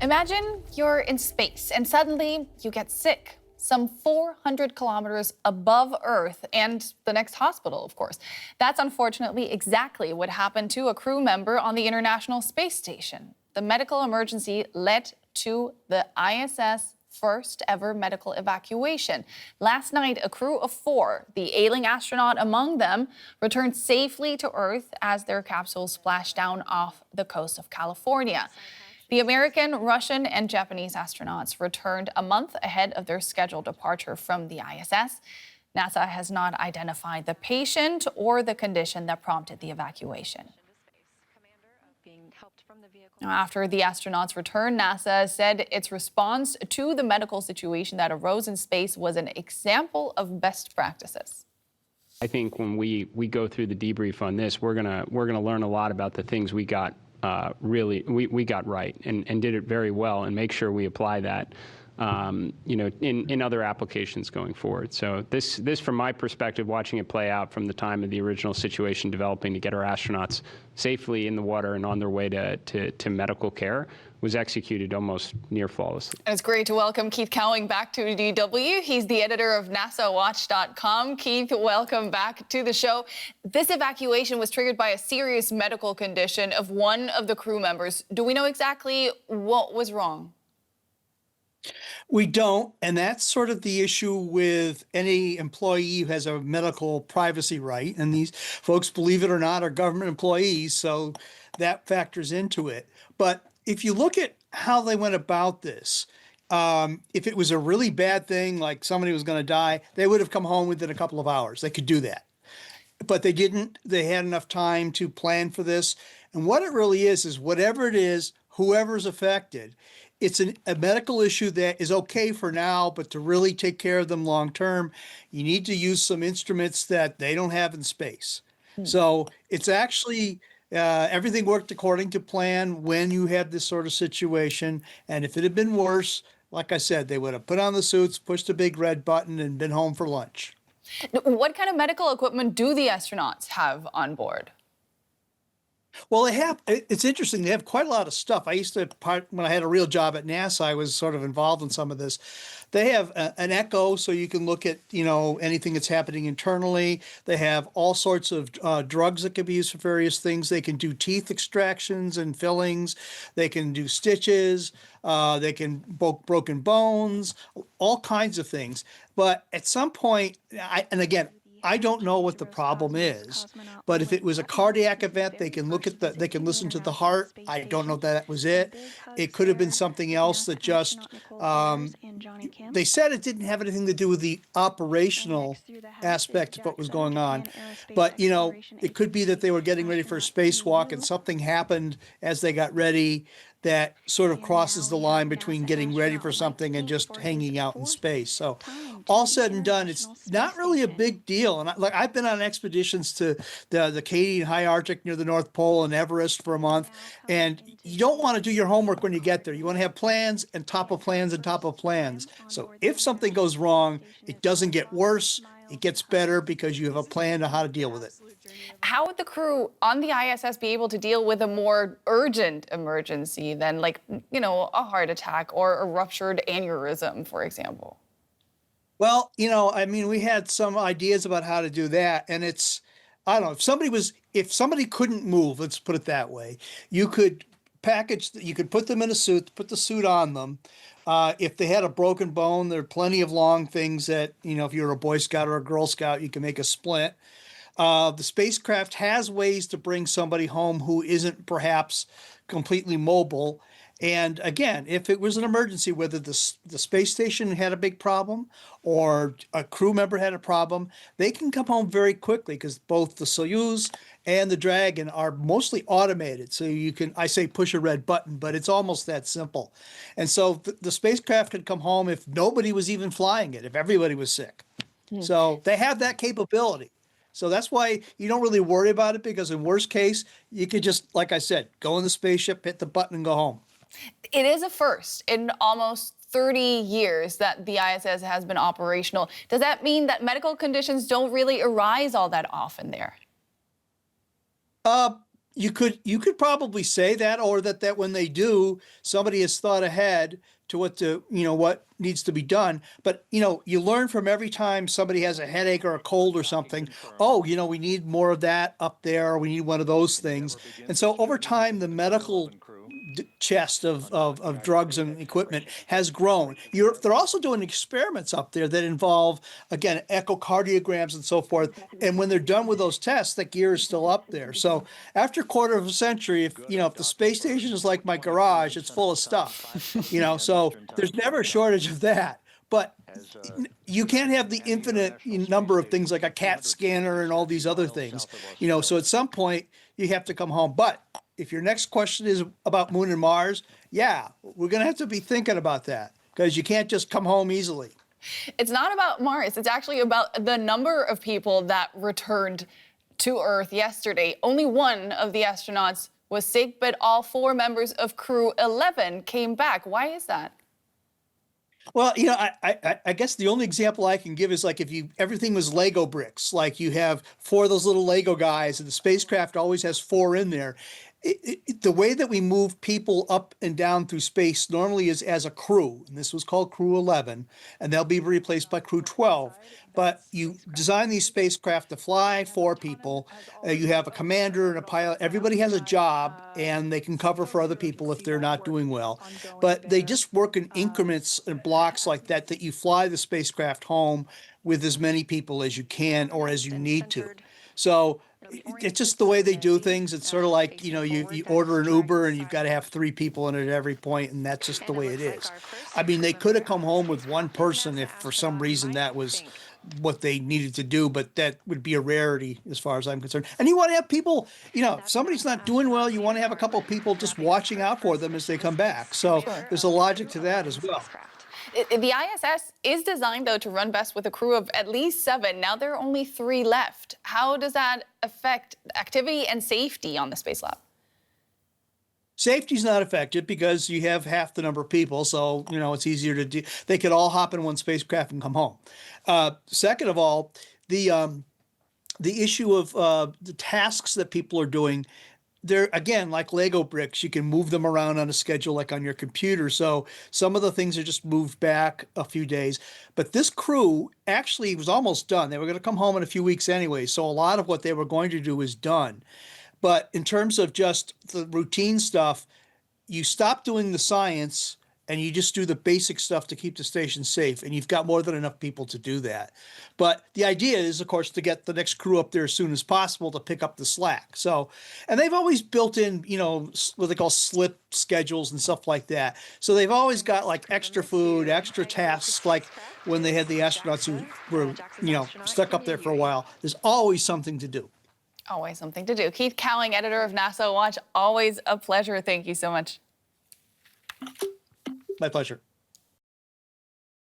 Imagine you're in space and suddenly you get sick, some 400 kilometers above Earth and the next hospital, of course. That's unfortunately exactly what happened to a crew member on the International Space Station. The medical emergency led to the ISS first ever medical evacuation. Last night, a crew of 4, the ailing astronaut among them, returned safely to Earth as their capsule splashed down off the coast of California. The American, Russian, and Japanese astronauts returned a month ahead of their scheduled departure from the ISS. NASA has not identified the patient or the condition that prompted the evacuation. After the astronauts' return, NASA said its response to the medical situation that arose in space was an example of best practices. I think when we go through the debrief on this, we're gonna learn a lot about the things we got we got right and did it very well, and make sure we apply that in other applications going forward. So this from my perspective, watching it play out from the time of the original situation developing to get our astronauts safely in the water and on their way to medical care, was executed almost near flawlessly. And it's great to welcome Keith Cowing back to DW. He's the editor of NASAWatch.com. Keith, welcome back to the show. This evacuation was triggered by a serious medical condition of one of the crew members. Do we know exactly what was wrong? We don't, and that's sort of the issue with any employee who has a medical privacy right. And these folks, believe it or not, are government employees, so that factors into it. But if you look at how they went about this, if it was a really bad thing, like somebody was going to die, they would have come home within a couple of hours. They could do that. But they didn't. They had enough time to plan for this. And what it really is whatever it is, whoever's affected, it's a medical issue that is okay for now, but to really take care of them long term, you need to use some instruments that they don't have in space. So it's actually everything worked according to plan when you had this sort of situation. And if it had been worse, like I said, they would have put on the suits, pushed a big red button, and been home for lunch. What kind of medical equipment do the astronauts have on board? Well, it's interesting. They have quite a lot of stuff. I used to, when I had a real job at NASA, I was sort of involved in some of this. They have an echo, so you can look at, anything that's happening internally. They have all sorts of drugs that can be used for various things. They can do teeth extractions and fillings. They can do stitches. They can broken bones, all kinds of things. But at some point, I don't know what the problem is, but if it was a cardiac event, they can they can listen to the heart. I don't know that was it. It could have been something else that just, they said it didn't have anything to do with the operational aspect of what was going on. But, it could be that they were getting ready for a spacewalk and something happened as they got ready that sort of crosses the line between getting ready for something and just hanging out in space. So all said and done, it's not really a big deal. And I've been on expeditions to the Canadian High Arctic near the North Pole and Everest for a month. And you don't want to do your homework when you get there. You want to have plans and top of plans and top of plans. So if something goes wrong, it doesn't get worse. It gets better because you have a plan on how to deal with it. How would the crew on the ISS be able to deal with a more urgent emergency than, a heart attack or a ruptured aneurysm, for example? Well, we had some ideas about how to do that. And I don't know, if somebody couldn't move, let's put it that way, you could put them in a suit, put the suit on them. If they had a broken bone, there are plenty of long things that, if you're a Boy Scout or a Girl Scout, you can make a splint. The spacecraft has ways to bring somebody home who isn't perhaps completely mobile. And again, if it was an emergency, whether the space station had a big problem or a crew member had a problem, they can come home very quickly because both the Soyuz and the Dragon are mostly automated. So you can, I say push a red button, but it's almost that simple. And so the spacecraft could come home if nobody was even flying it, if everybody was sick. So they have that capability. So that's why you don't really worry about it, because in worst case, you could just, like I said, go in the spaceship, hit the button and go home. It is a first in almost 30 years that the ISS has been operational. Does that mean that medical conditions don't really arise all that often there? You could probably say that, or that when they do, somebody has thought ahead to what needs to be done. But you learn from every time somebody has a headache or a cold or something. Oh, we need more of that up there. Or we need one of those things. And so over time, the medical chest of drugs and equipment has grown. They're also doing experiments up there that involve, again, echocardiograms and so forth. And when they're done with those tests, that gear is still up there. So after a quarter of a century, if the space station is like my garage, it's full of stuff. So there's never a shortage of that. But you can't have the infinite number of things like a CAT scanner and all these other things. So at some point you have to come home. But if your next question is about Moon and Mars, yeah, we're going to have to be thinking about that, because you can't just come home easily. It's not about Mars. It's actually about the number of people that returned to Earth yesterday. Only one of the astronauts was sick, but all 4 members of Crew 11 came back. Why is that? Well, I guess the only example I can give is like if everything was Lego bricks, like you have 4 of those little Lego guys, and the spacecraft always has 4 in there. The way that we move people up and down through space normally is as a crew, and this was called Crew 11, and they'll be replaced by Crew 12. But you design these spacecraft to fly 4 people. You have a commander and a pilot. Everybody has a job, and they can cover for other people if they're not doing well. But they just work in increments and blocks like that you fly the spacecraft home with as many people as you can or as you need to. So it's just the way they do things. It's sort of like, you order an Uber and you've got to have 3 people in it at every point, and that's just the way it is. I mean, they could have come home with 1 person if for some reason that was what they needed to do, but that would be a rarity as far as I'm concerned. And you want to have people, if somebody's not doing well, you want to have a couple of people just watching out for them as they come back. So there's a logic to that as well. The ISS is designed, though, to run best with a crew of at least 7. Now there are only 3 left. How does that affect activity and safety on the Space Lab? Safety's not affected because you have half the number of people, so it's easier to do. They could all hop in one spacecraft and come home. Second of all, the issue of the tasks that people are doing, they're, again, like Lego bricks. You can move them around on a schedule like on your computer. So some of the things are just moved back a few days. But this crew actually was almost done. They were going to come home in a few weeks anyway. So a lot of what they were going to do is done. But in terms of just the routine stuff, you stop doing the science and you just do the basic stuff to keep the station safe. And you've got more than enough people to do that. But the idea is, of course, to get the next crew up there as soon as possible to pick up the slack. So, and they've always built in, what they call slip schedules and stuff like that. So they've always got like extra food, extra tasks, like when they had the astronauts who were, stuck up there for a while. There's always something to do. Always something to do. Keith Cowling, editor of NASA Watch, always a pleasure. Thank you so much. My pleasure.